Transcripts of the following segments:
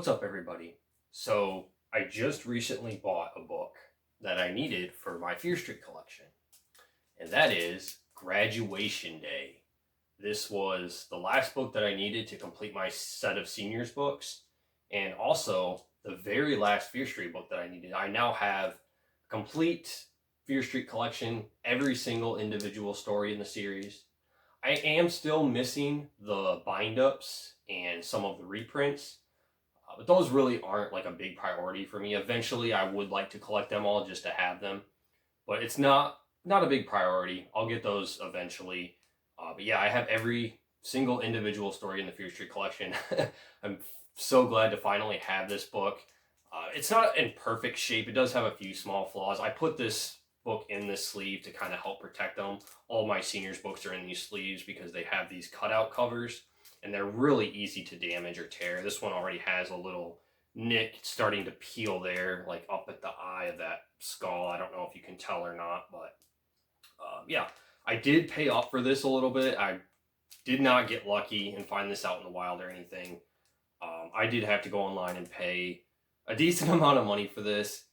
What's up, everybody? So, I just recently bought a book that I needed for my Fear Street collection, and that is Graduation Day. This was the last book that I needed to complete my set of seniors books, and also the very last Fear Street book that I needed. I now have a complete Fear Street collection, every single individual story in the series. I am still missing the bind ups and some of the reprints, but those really aren't like a big priority for me. Eventually, I would like to collect them all just to have them, but it's not a big priority. I'll get those eventually. But yeah, I have every single individual story in the Fear Street collection. I'm so glad to finally have this book. It's not in perfect shape. It does have a few small flaws. I put this book in this sleeve to kind of help protect them. All my seniors books are in these sleeves because they have these cutout covers and they're really easy to damage or tear. This one already has a little nick starting to peel there, like up at the eye of that skull. I don't know if you can tell or not, but yeah, I did pay up for this a little bit. I did not get lucky and find this out in the wild or anything. I did have to go online and pay a decent amount of money for this,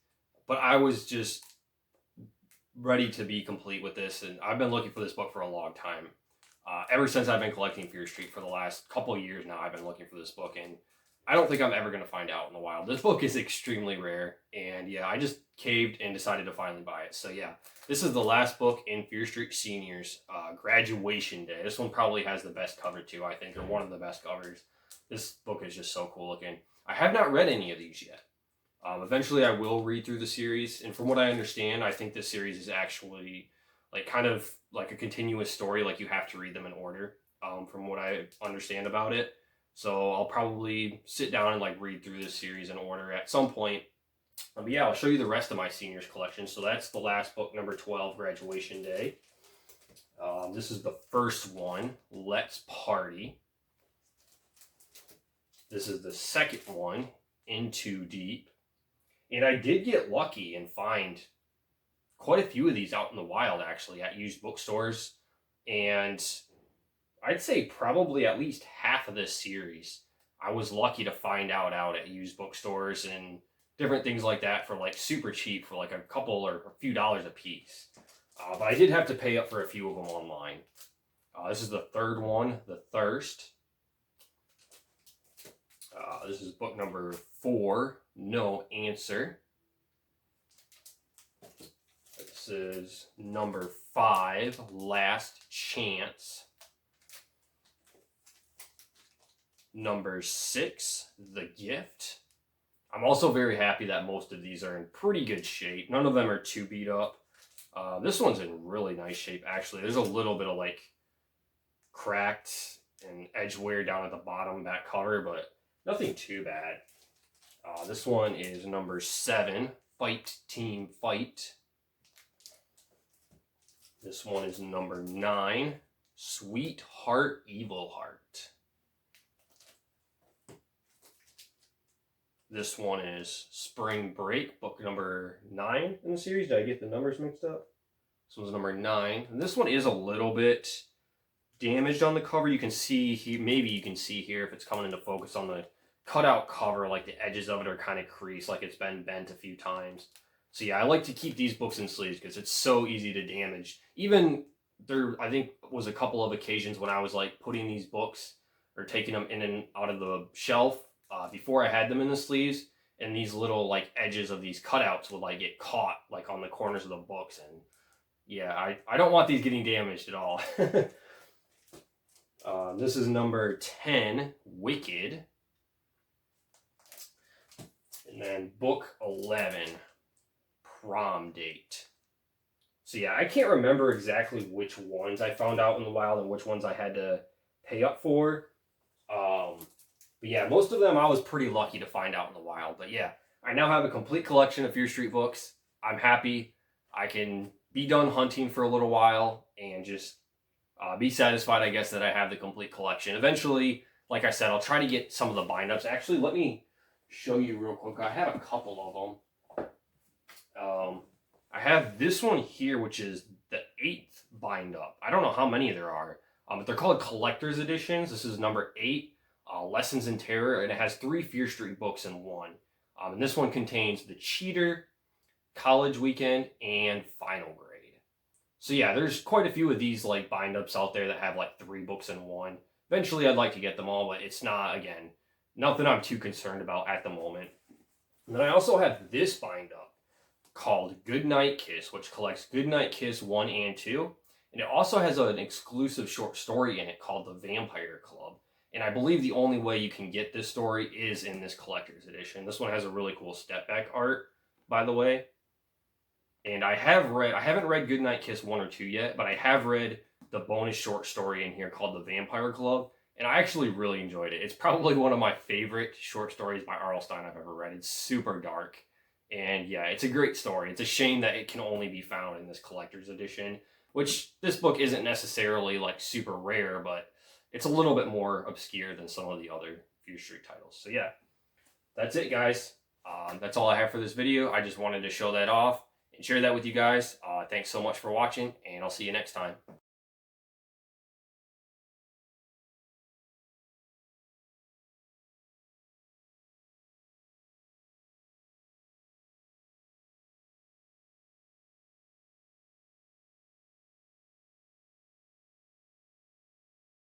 but I was just ready to be complete with this, and I've been looking for this book for a long time. Ever since I've been collecting Fear Street for the last couple of years now, I've been looking for this book, and I don't think I'm ever going to find out in the wild. This book is extremely rare, and yeah, I just caved and decided to finally buy it. So yeah, this is the last book in Fear Street Seniors, Graduation Day. This one probably has the best cover too, I think, or one of the best covers. This book is just so cool looking. I have not read any of these yet. Eventually, I will read through the series, and from what I understand, I think this series is actually like kind of like a continuous story. Like you have to read them in order, from what I understand about it. So I'll probably sit down and like read through this series in order at some point. But yeah, I'll show you the rest of my seniors collection. So that's the last book, number 12, Graduation Day. This is the first one, Let's Party. This is the second one, In Too Deep. And I did get lucky and find quite a few of these out in the wild, actually, at used bookstores. And I'd say probably at least half of this series I was lucky to find out at used bookstores and different things like that for like super cheap, for like a couple or a few dollars a piece. But I did have to pay up for a few of them online. This is the third one, The Thirst. This is book number 4, No Answer. This is number 5, Last Chance. Number 6, The Gift. I'm also very happy that most of these are in pretty good shape. None of them are too beat up. This one's in really nice shape, actually. There's a little bit of like cracked and edge wear down at the bottom of that cover, but nothing too bad. This one is number 7, Fight Team Fight. This one is number 9, Sweetheart Evil Heart. This one is Spring Break, book number 9 in the series. Did I get the numbers mixed up? This one's number 9. And this one is a little bit damaged on the cover. You can see here, maybe you can see here if it's coming into focus on the cutout cover, like the edges of it are kind of creased, like it's been bent a few times. So yeah, I like to keep these books in sleeves because it's so easy to damage. Even there, I think, was a couple of occasions when I was like putting these books or taking them in and out of the shelf before I had them in the sleeves, and these little like edges of these cutouts would like get caught like on the corners of the books, and yeah, I don't want these getting damaged at all. This is number 10, Wicked. And then book 11, Prom Date. So yeah, I can't remember exactly which ones I found out in the wild and which ones I had to pay up for. But yeah, most of them I was pretty lucky to find out in the wild. But yeah, I now have a complete collection of Fear Street books. I'm happy. I can be done hunting for a little while and just be satisfied, I guess, that I have the complete collection. Eventually, like I said, I'll try to get some of the bind-ups. Actually, let me show you real quick. I have a couple of them. I have this one here, which is the 8th bind-up. I don't know how many there are, but they're called collector's editions. This is number 8. Lessons in Terror, and it has 3 Fear Street books in one. And this one contains The Cheater, College Weekend, and Final Grade. So yeah, there's quite a few of these like bind-ups out there that have like 3 books in one. Eventually I'd like to get them all, but it's not, again, nothing I'm too concerned about at the moment. And then I also have this bind-up called Goodnight Kiss, which collects Goodnight Kiss 1 and 2. And it also has an exclusive short story in it called The Vampire Club. And I believe the only way you can get this story is in this collector's edition. This one has a really cool step back art, by the way. And I haven't read Goodnight Kiss 1 or 2 yet, but I have read the bonus short story in here called The Vampire Club, and I actually really enjoyed it. It's probably one of my favorite short stories by R.L. Stine I've ever read. It's super dark, and yeah, it's a great story. It's a shame that it can only be found in this collector's edition, which this book isn't necessarily like super rare, but it's a little bit more obscure than some of the other Fear Street titles. So yeah, that's it, guys. That's all I have for this video. I just wanted to show that off and share that with you guys. Thanks so much for watching, and I'll see you next time.